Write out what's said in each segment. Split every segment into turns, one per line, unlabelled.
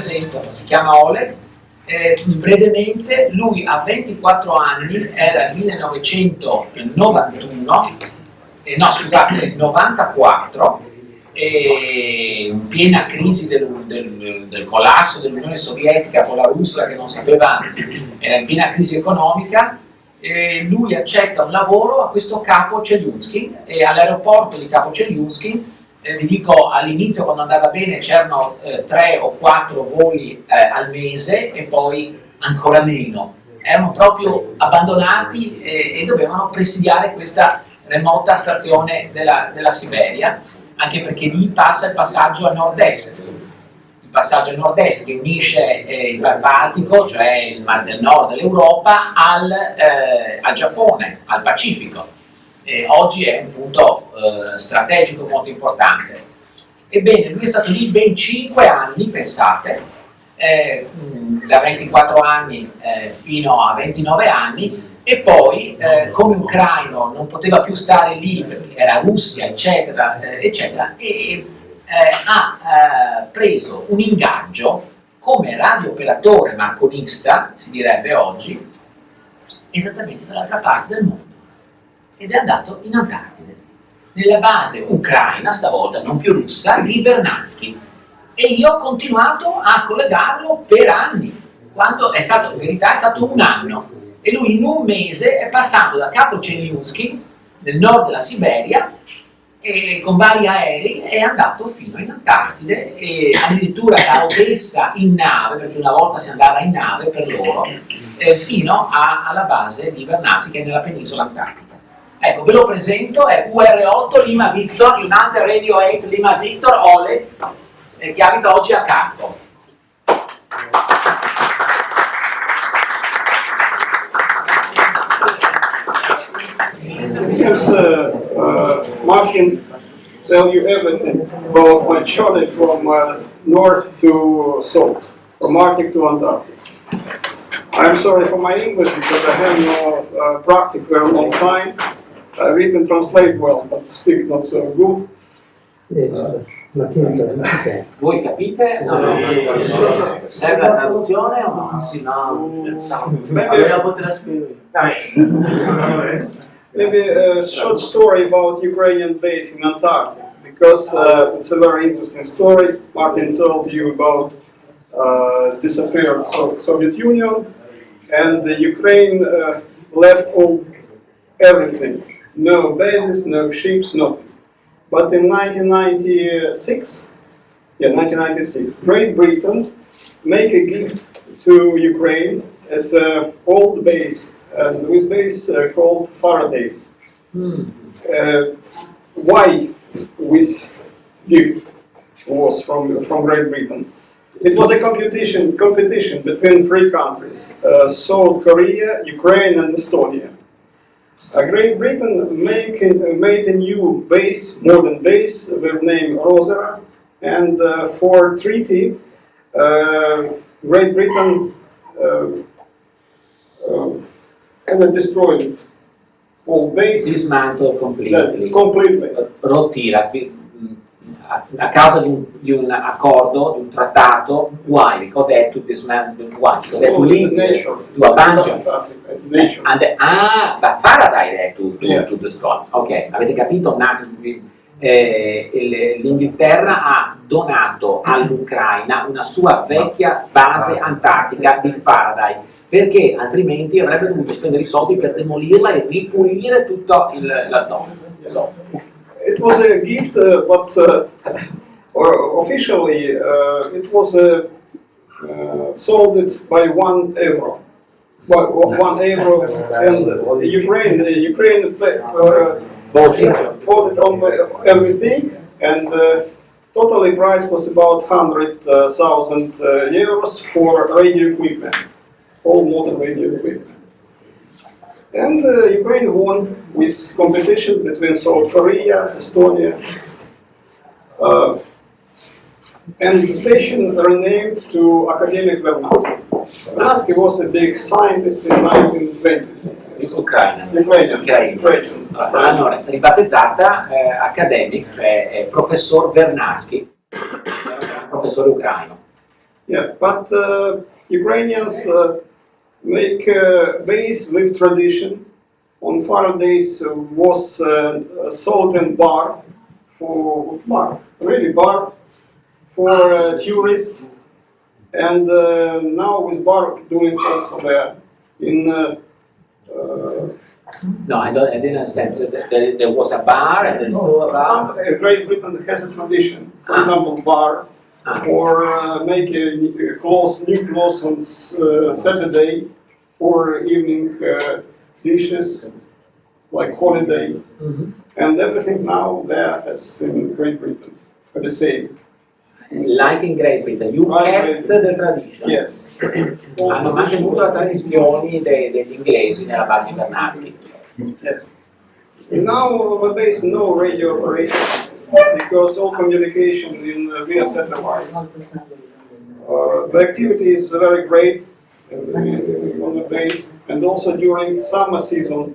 presento, si chiama Oleg. Brevemente, lui a 24 anni, era il 1991, no scusate, 94, in piena crisi del collasso dell'Unione Sovietica con la Russia che non sapeva, era in piena crisi economica. Lui accetta un lavoro a questo Capo Chelyuskin e all'aeroporto di Capo Chelyuskin, vi dico, all'inizio quando andava bene c'erano 3 o 4 voli al mese e poi ancora meno, erano proprio abbandonati e dovevano presidiare questa remota stazione della Siberia, anche perché lì passa il passaggio a nord-est, che unisce il Mar Baltico, cioè il Mar del Nord dell'Europa, al Giappone, al Pacifico. Oggi è un punto strategico molto importante. Ebbene, lui è stato lì ben 5 anni, pensate, da 24 anni fino a 29 anni, e poi come ucraino non poteva più stare lì perché era Russia, eccetera, eccetera, e ha preso un ingaggio come radiooperatore marconista, si direbbe oggi, esattamente dall'altra parte del mondo, ed è andato in Antartide, nella base ucraina, stavolta non più russa, di Vernadsky, e io ho continuato a collegarlo per anni, quando è stato, in verità è stato un anno, e lui in un mese è passato da Capo Chelyuskin, nel nord della Siberia, e con vari aerei è andato fino in Antartide, e addirittura da Odessa in nave, perché una volta si andava in nave per loro, fino alla base di Vernadsky, che è nella penisola antartica. Ecco, ve lo presento, è UR8 Lima Victor, United Radio 8 Lima Victor, Oleg, che abita oggi a Capo.
Seems Martin tell you everything about my journey from north to south, from Arctic to Antarctic. I'm sorry for my English because I have no practice very long time. I read and translate well, but speak not so good.
Voi capite? No. Serve la traduzione o no? Sì, no.
Maybe a short story about Ukrainian base in Antarctic, because it's a very interesting story. Martin told you about disappeared Soviet Union, and the Ukraine left everything. No bases, no ships, nothing. But in 1996, Great Britain made a gift to Ukraine as an old base, this base called Faraday. Why this gift was from Great Britain? It was a competition between 3 countries, South Korea, Ukraine and Estonia. Great Britain made a new base, modern base, with name Rosera, and for treaty, Great Britain destroyed it. All base.
Dismantled completely.
Completely.
Rotira. A causa di un accordo, di un trattato, why? Cos'è to dismantle? Why? Cos'è to leave? To abandon? But Faraday è to destroy. Ok, avete capito? L'Inghilterra ha donato all'Ucraina una sua vecchia base antartica di Faraday, perché altrimenti avrebbe dovuto spendere i soldi per demolirla e ripulire tutta la zona. So.
It was a gift, but officially it was sold it by €1. €1, and Ukraine bought it on everything, and totally price was about €100,000 for radio equipment, all modern radio equipment. And Ukraine won with competition between South Korea, Estonia, and the station renamed to academic Vernadsky. Vernadsky was a big scientist in 1920s.
Ucraina.
Ukrainian.
L'hanno ribattezzata academic, cioè professor Vernadsky, era un professore ucraino.
Yeah, but Ukrainians make base with tradition. On Fridays was salt and bar for really bar for tourists, and now with bar doing also there in.
No, I didn't understand. So there was a bar and there's still a bar?
Great Britain has a tradition. For example, bar, or make new clothes on Saturday, or evening dishes, like holiday. And everything now there is in Great Britain, for the same.
Like in Great Britain, you kept the tradition.
Yes.
Hanno mantenuto le tradizioni degli inglesi nella base invernazzi.
Yes. Now the base no radio operation because all communication in via satellites. The activity is very great on the base, and also during summer season,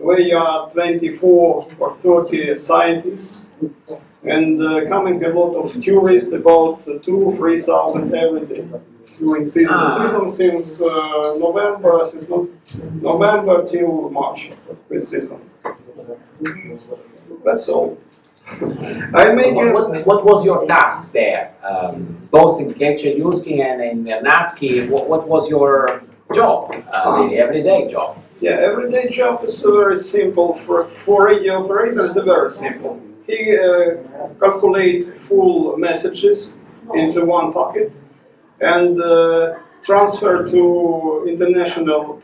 we are 24 or 30 scientists, and coming a lot of tourists, about 2,000–3,000 every day during season. Season since November till March. This season. That's all.
What was your task there? Both in Kecz-Jursky and in Vernadsky, what was your job, the everyday job?
Yeah, everyday job is very simple. For radio operator, it's very simple. He calculates full messages into one packet and transfer to international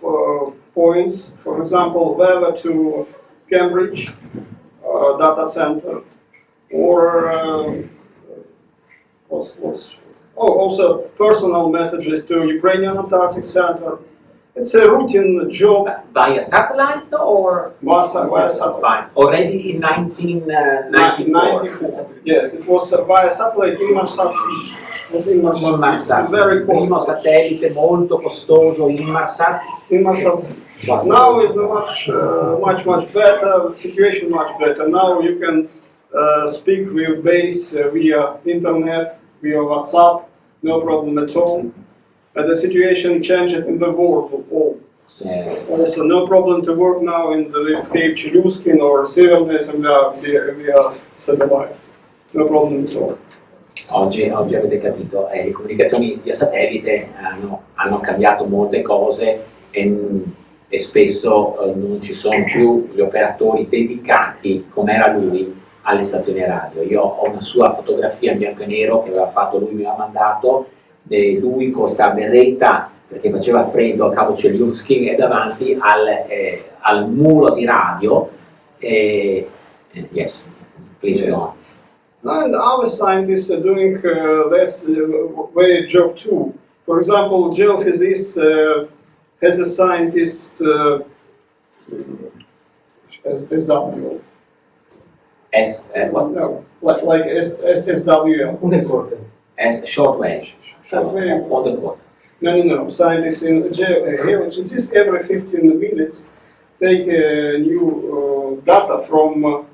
points. For example, Weather to Cambridge data center, or also personal messages to Ukrainian Antarctic Center. It's a routine job.
Via satellite or?
Via satellite.
Already in 1994?
Yes, it was via satellite Inmarsat-C.
Inmarsat.
Very costly.
Primo satellite molto costoso, Inmarsat.
Inmarsat. Now it's much better, situation much better. Now you can speak with base via internet, via WhatsApp, no problem at all. The situation changed in the world all.
Yes.
Also, no problem to work now in the Kecz-Jursky or Severna via satellite. No problem at all.
Oggi avete capito, le comunicazioni via satellite hanno cambiato molte cose e spesso non ci sono più gli operatori dedicati, come era lui, alle stazioni radio. Io ho una sua fotografia in bianco e nero che aveva fatto lui, mi ha mandato, lui con sta berretta perché faceva freddo a Cavo Celiuski e davanti al muro di radio. Yes, please go on.
And our scientists are doing this very job too. For example, geophysicists has a scientist SW.
What?
No, like SWL.
As short range. On the quarter.
No. Scientists in geophysicists every 15 minutes take new data from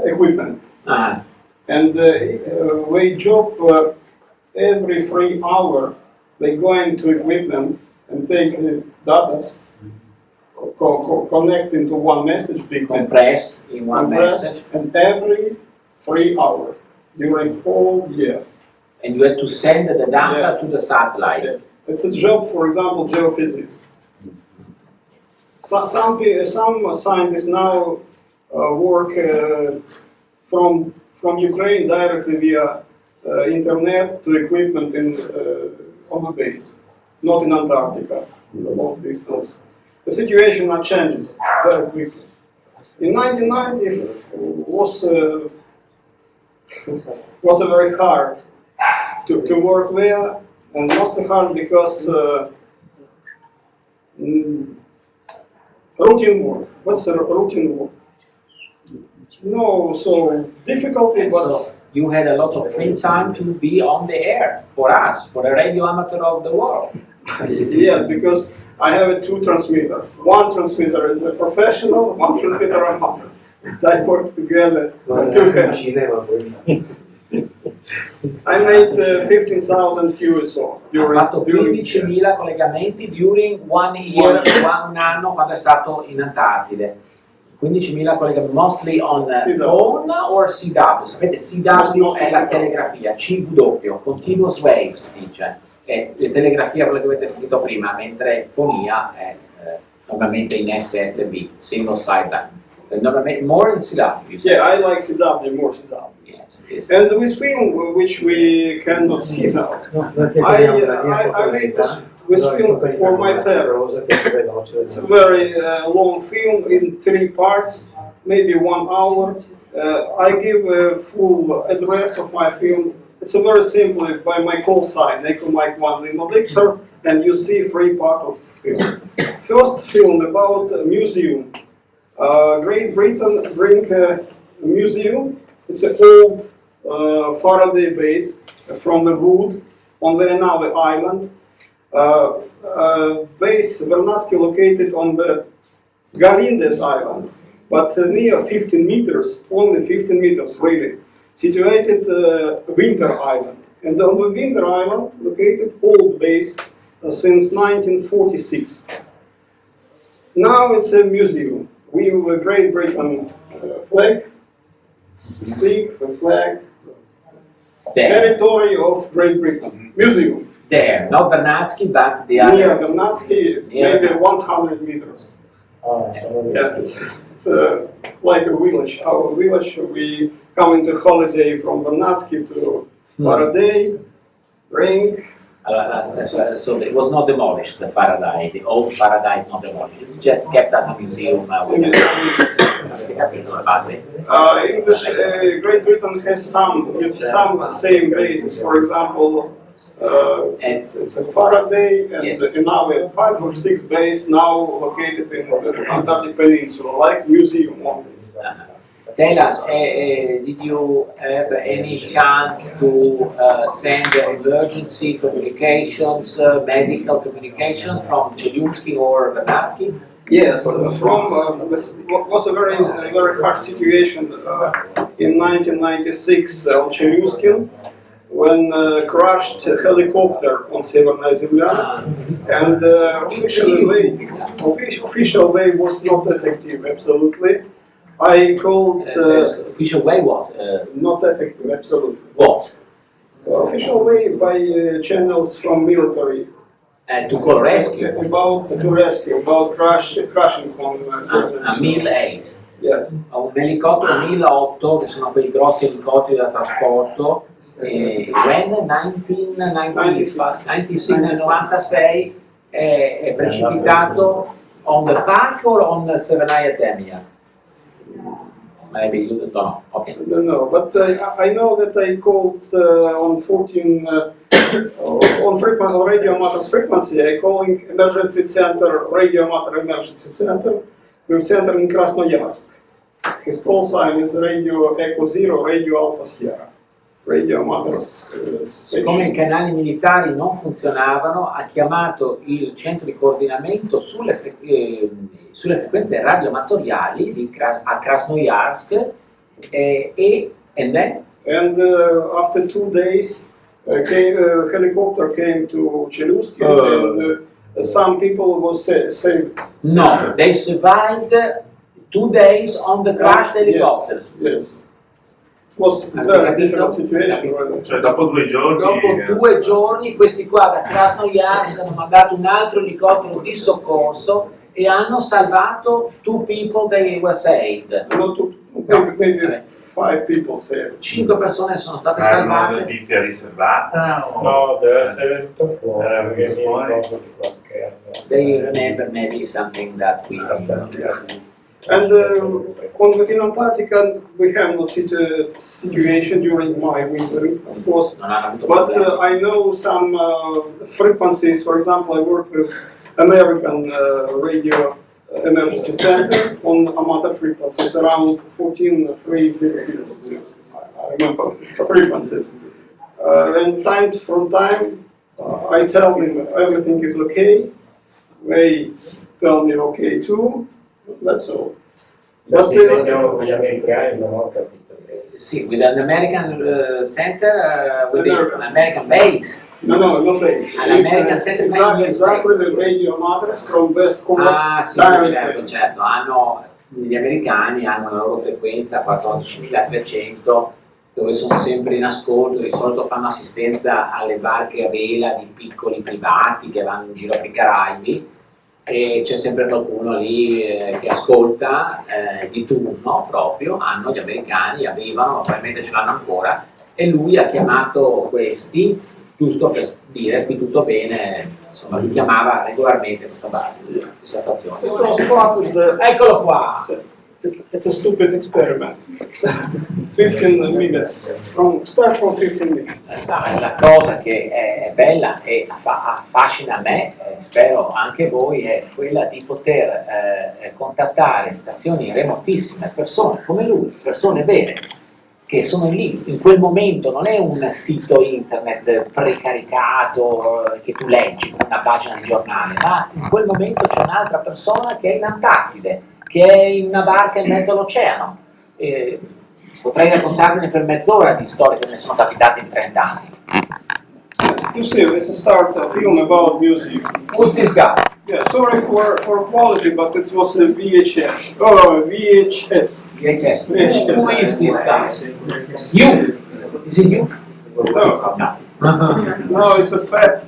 equipment. And we job every 3 hours. They go into equipment and take data, connect into one message,
compressed in one message,
and every 3 hours during whole year.
And you have to send the data to the satellite.
Yes. It's a job, for example, geophysics. Some scientists now work from Ukraine directly via internet to equipment on the base, not in Antarctica, long distance. The situation has changed very quickly. In 1990, was very hard to work there, and mostly hard because routine work. What's routine work? No, so difficulty,
and
but
so you had a lot of free time to be on the air for us, for the radio amateur of the world.
Yes, because I have 2 transmitters. One transmitter is a professional, one transmitter amateur. They work together. I made 15,000 QSO
Ha fatto
during
15.000 collegamenti during one year, un anno quando è stato in Antartide. 15.000 collegamenti, mostly on phone or CW. Sapete, CW è la telegrafia, CW, continuous waves si dice, è telegrafia quella che avete sentito prima, mentre fonia è normalmente in SSB, single sideband. Normalmente more in CW.
Yeah, I like CW, more CW.
Yes, yes.
And with film, which we cannot see now, I made this film for my parents. It's a very long film in 3 parts, maybe 1 hour. I give a full address of my film. It's a very simple by my call sign, Echo Mike 1 Lima Victor, and you see 3 parts of film. First film about a museum. Great Britain bring a museum. It's an old Faraday base from the wood on the another island. Base Vernadsky located on the Galindes island, but near 15 meters, only 15 meters really, situated Winter Island. And on the Winter Island located old base since 1946. Now it's a museum. We have a Great Britain flag, stick, the flag, territory of Great Britain, museum.
There, not Vernadsky, but the other.
Near Vernadsky, maybe 100 meters. Yeah, it's like a village. Our village, we come into holiday from Vernadsky to Faraday, drink.
So it was not demolished, the Faraday, the old Faraday is not demolished. It's just kept as a museum.
Great Britain has some same bases. For example, it's a Faraday, and
yes.
Now we have 5 or 6 bases now located in the Antarctic Peninsula, like museum only.
Tell us, did you have any chance to send emergency communications, medical communication from Chelyusky or Vernadsky?
Yes, was a very hard situation in 1996 on Chelyusky, when crashed a helicopter on Severnaya Zemlya, and official way was not effective, absolutely. I called...
official way what?
Not effective, absolutely.
What?
Official way by channels from military.
To call rescue?
About crashing from
a Mil-8.
Yes.
Un elicottero Mil-8, che sono quei grossi elicotteri da trasporto, when? 1996, nel 96, è precipitato on the pack or on Severnaya Zemlya? Maybe you don't know. Okay.
I don't know, but I know that I called on 14 on radio amateur frequency. I calling emergency center, radio amateur emergency center. We're center in Krasnoyarsk. His call sign is radio Echo Zero, radio Alpha Sierra. Radio amateur.
Siccome i canali militari non funzionavano, ha chiamato il centro di coordinamento sulle frequenze radioamatoriali a Krasnoyarsk and then?
And after 2 days, helicopter came to Chelyusky and some people was saved.
No, they survived 2 days on the crashed helicopters.
Yes. It was a very difficult situation.
Cioè dopo 2 giorni...
Dopo 2 giorni questi qua da Krasnoyarsk hanno mandato un altro elicottero di soccorso e hanno salvato 2 people, they were saved.
Maybe 5 people saved.
5 persone sono state
Una
salvate.
notizia riservata?
No, deve essere tutto fuori. Perché mi ricordo di qualche anno.
They remember maybe something that we
And in Antarctica we have no situation during my winter, of course. But I know some frequencies. For example, I work with American radio emergency center on amateur frequencies around 14,300. I remember frequencies. And time from time, I tell them everything is okay. They tell me okay too. That's all.
But si segnano con gli americani, non ho capito.
Sì, with an American center, with an American base.
No, no base.
An American center.
Exactly the radio mothers from West Coast.
Ah, sì, certo, certo. Gli americani hanno la loro frequenza 14.300, dove sono sempre in ascolto, di solito fanno assistenza alle barche a vela di piccoli privati che vanno in giro per i Caraibi, e c'è sempre qualcuno lì che ascolta di turno proprio. Gli americani avevano, probabilmente ce l'hanno ancora, e lui ha chiamato questi giusto per dire qui tutto bene, insomma lui chiamava regolarmente questa base, questa stazione. Eccolo qua!
It's a stupid experiment. 15 minutes. Start from 15 minutes.
La cosa che è bella e affascina me, spero anche voi, è quella di poter contattare stazioni remotissime, persone come lui, persone vere, che sono lì in quel momento. Non è un sito internet precaricato che tu leggi, una pagina di giornale, ma in quel momento c'è un'altra persona che è in Antartide, che è in una barca in mezzo all'oceano. Potrei raccontarvene per mezz'ora di storie che mi sono capitate in 30 anni.
You see, let's start a film about music.
Who's this guy?
Yeah, sorry for quality, but it was a VHS. Oh, VHS.
VHS.
VHS.
Who is this guy? You? Is it you?
No.
No.
No, it's a fat.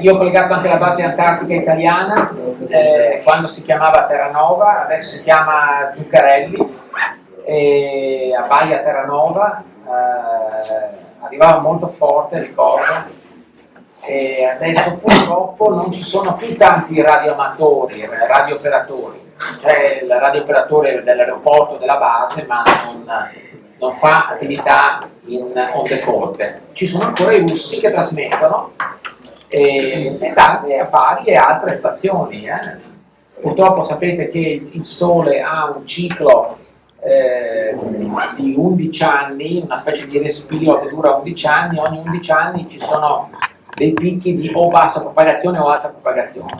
Io ho collegato anche la base antartica italiana, quando si chiamava Terranova, adesso si chiama Zuccarelli, e a Baia Terranova arrivava molto forte, ricordo, e adesso purtroppo non ci sono più tanti radioamatori, radiooperatori. C'è il radiooperatore dell'aeroporto della base, ma non fa attività in onde corte. Ci sono ancora i russi che trasmettono, e tante a pari e altre stazioni. Purtroppo sapete che il Sole ha un ciclo di 11 anni, una specie di respiro che dura 11 anni, ogni 11 anni ci sono dei picchi di o bassa propagazione o alta propagazione.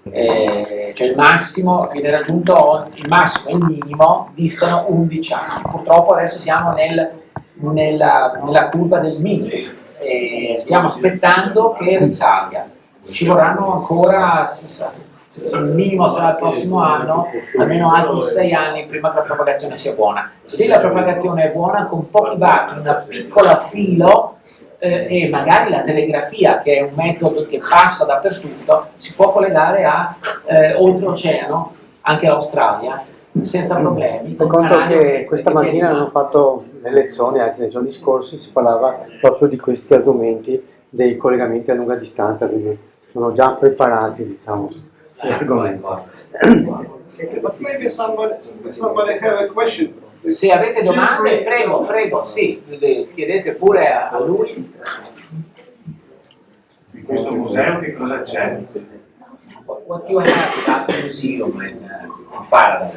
Cioè il massimo viene raggiunto, il massimo e il minimo distano 11 anni. Purtroppo adesso siamo nella curva del minimo. Stiamo aspettando che risalga. Ci vorranno ancora, se il minimo sarà il prossimo anno, almeno altri 6 anni prima che la propagazione sia buona. Se la propagazione è buona, con pochi watt, una piccola filo, e magari la telegrafia, che è un mezzo che passa dappertutto, si può collegare a oltreoceano, anche all'Australia, senza problemi.
Per conto che questa mattina hanno fatto le lezioni, anche nei giorni scorsi si parlava proprio di questi argomenti, dei collegamenti a lunga distanza, quindi sono già preparati, diciamo, gli argomenti.
But maybe somebody have a question.
Se avete domande, prego, sì, chiedete pure a lui.
In questo museo che cosa c'è?
What you have at the museum in Farda?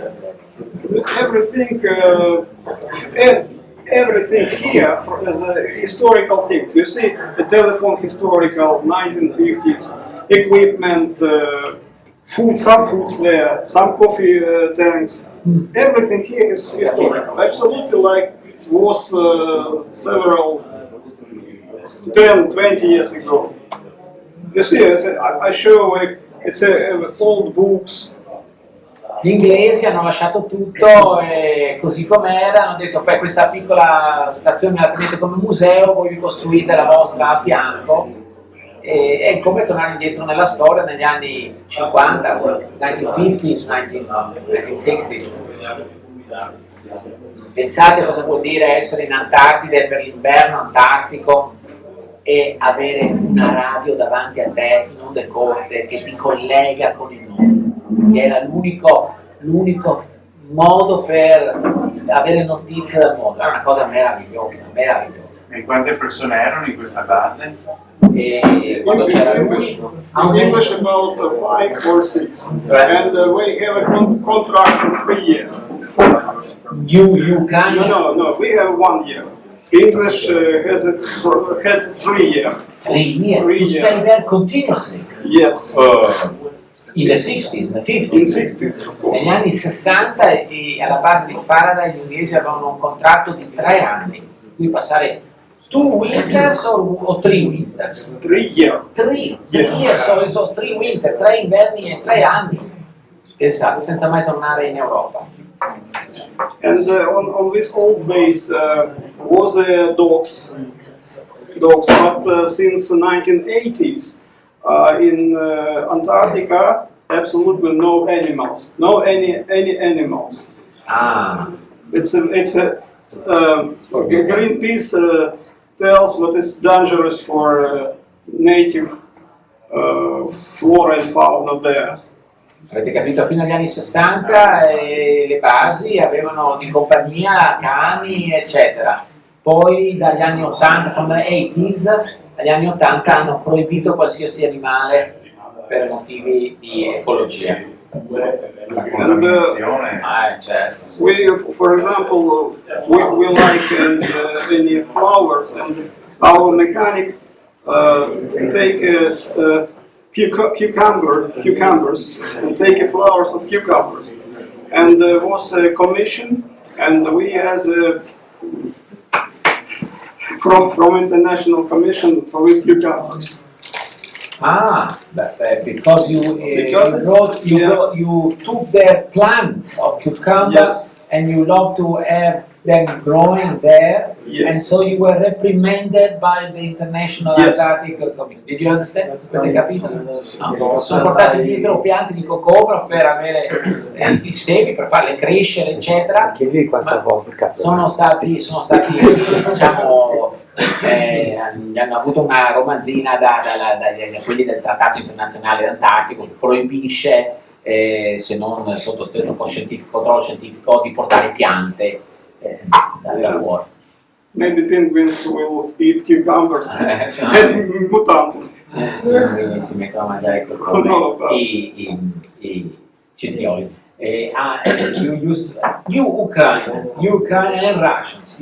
Everything here is historical things. You see, the telephone historical, 1950s, equipment, food, some foods there, some coffee tanks. Everything here is historical. Absolutely like it was several 10, 20 years ago. You see, I show it's old books.
Gli inglesi hanno lasciato tutto così com'era, hanno detto poi questa piccola stazione la tenete come museo, voi vi costruite la vostra a fianco, e è come tornare indietro nella storia negli anni 50, 1950s, 1960s. Pensate cosa vuol dire essere in Antartide per l'inverno antartico e avere una radio davanti a te in onde corte che ti collega con il mondo, che era l'unico modo per avere notizie dal mondo. Era una cosa meravigliosa.
E quante persone erano in questa base?
E quando c'era lui,
In English about 5 or 6, and we have a contract for 3 years.
you can
No, we have 1 year. English had 3 years.
3 years. You stay there continuously.
Yes.
In the 60s, in the 50s.
In 60s, of course.
Negli anni 60 alla base di Faraday gli inglesi avevano un contratto di 3 anni, in cui passare 2 winters o 3 winters?
3 years.
3 years, so 3 winter, 3 inverni e 3 anni. Pensate, senza mai tornare in Europa.
And on this old base was dogs, but since the 1980s in Antarctica, absolutely no animals, no any animals.
Ah,
It's a Greenpeace tells what is dangerous for native flora and fauna there.
avete capito, fino agli anni 60 le basi avevano di compagnia cani, eccetera. Poi dagli anni 80, from the 80s, agli anni 80 hanno proibito qualsiasi animale per motivi di ecologia.
La contaminazione.
Certo.
We, for example, we like any flowers, and our mechanic take cucumbers and take flowers of cucumbers, and was a commission, and we as a from international commission for these cucumbers.
Because you took the plants of cucumber,
Yes.
and you love to have them growing there,
Yes.
and so you were reprimanded by the International
Yes.
Antarctic Commission. Did you understand? Avete capito? No. Sono portati dietro piante di cocomero per avere i semi, per farle crescere, eccetera.
Chiedi quanta
Ma
vodka.
sono stati diciamo, hanno avuto una romanzina da quelli del Trattato Internazionale Antartico che proibisce, se non sotto stretto controllo scientifico, di portare piante da fuori.
Maybe penguins will eat cucumbers
Sì.
and mutant.
Quindi si mettono a mangiare
No.
i cetrioli. You Ukrainian and Russians,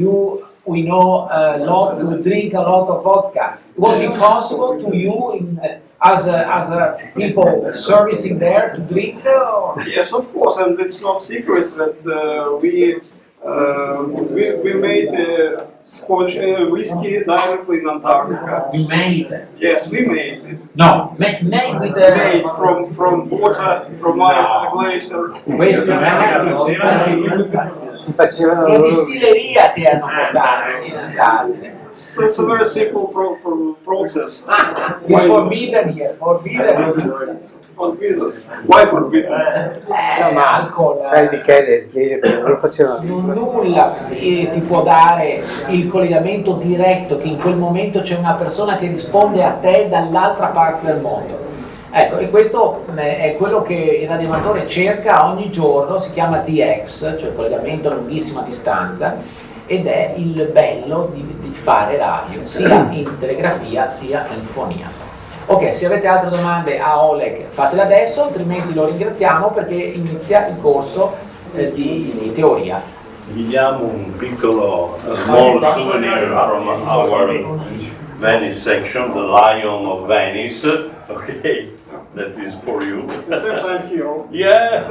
we know a lot, to drink a lot of vodka. Was it possible to you, as people servicing there, to drink? Or?
Yes, of course, and it's not secret that we made Scotch whiskey directly in Antarctica.
You made?
Yes, we made it.
No, made with the...
Made from water from my glacier.
Questo
Si facevano
la
loro...
distilleria si erano portati in Antartide.
So it's a very simple process.
It's forbidden here, forbidden.
Why forbidden?
No, ma
alcol.
sai Michele, perché loro facevano...
Nulla ti può dare il collegamento diretto che in quel momento c'è una persona che risponde a te dall'altra parte del mondo. Ecco, e questo è quello che il radioamatore cerca ogni giorno, si chiama DX, cioè collegamento a lunghissima distanza, ed è il bello di fare radio, sia in telegrafia sia in fonia. Ok, se avete altre domande a Oleg fatele adesso, altrimenti lo ringraziamo perché inizia il corso di teoria.
Vi diamo un piccolo small souvenir from our Venice section, the Lion of Venice. Okay, that is for you.
Since I'm here.
Yeah.